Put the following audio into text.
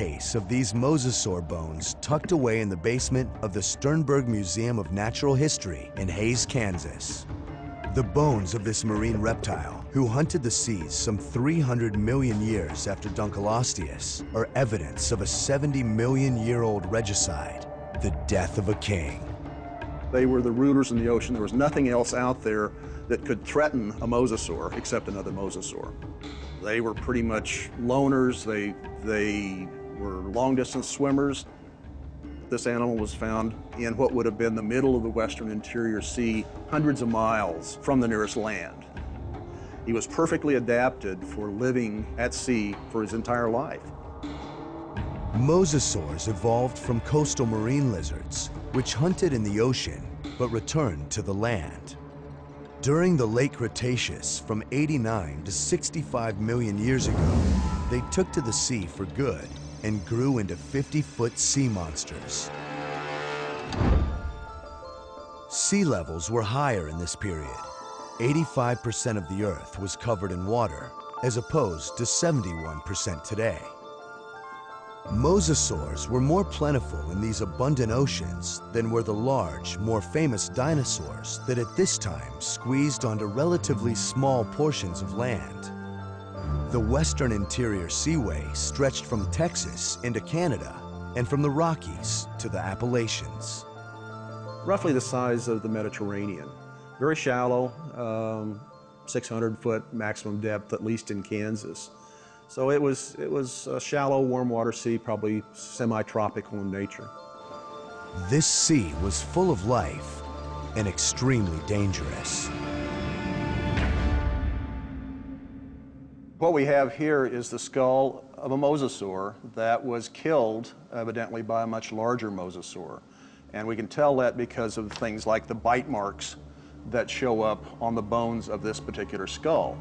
case of these mosasaur bones tucked away in the basement of the Sternberg Museum of Natural History in Hays, Kansas. The bones of this marine reptile, who hunted the seas some 300 million years after Dunkleosteus, are evidence of a 70-million-year-old regicide, the death of a king. They were the rulers in the ocean. There was nothing else out there that could threaten a mosasaur except another mosasaur. They were pretty much loners. They were long-distance swimmers. This animal was found in what would have been the middle of the western interior sea, hundreds of miles from the nearest land. He was perfectly adapted for living at sea for his entire life. Mosasaurs evolved from coastal marine lizards, which hunted in the ocean but returned to the land. During the late Cretaceous, from 89 to 65 million years ago, they took to the sea for good and grew into 50-foot sea monsters. Sea levels were higher in this period. 85% of the Earth was covered in water, as opposed to 71% today. Mosasaurs were more plentiful in these abundant oceans than were the large, more famous dinosaurs that at this time squeezed onto relatively small portions of land. The western interior seaway stretched from Texas into Canada and from the Rockies to the Appalachians. Roughly the size of the Mediterranean. Very shallow, 600-foot maximum depth, at least in Kansas. So it was a shallow, warm water sea, probably semi-tropical in nature. This sea was full of life and extremely dangerous. What we have here is the skull of a mosasaur that was killed, evidently, by a much larger mosasaur. And we can tell that because of things like the bite marks that show up on the bones of this particular skull.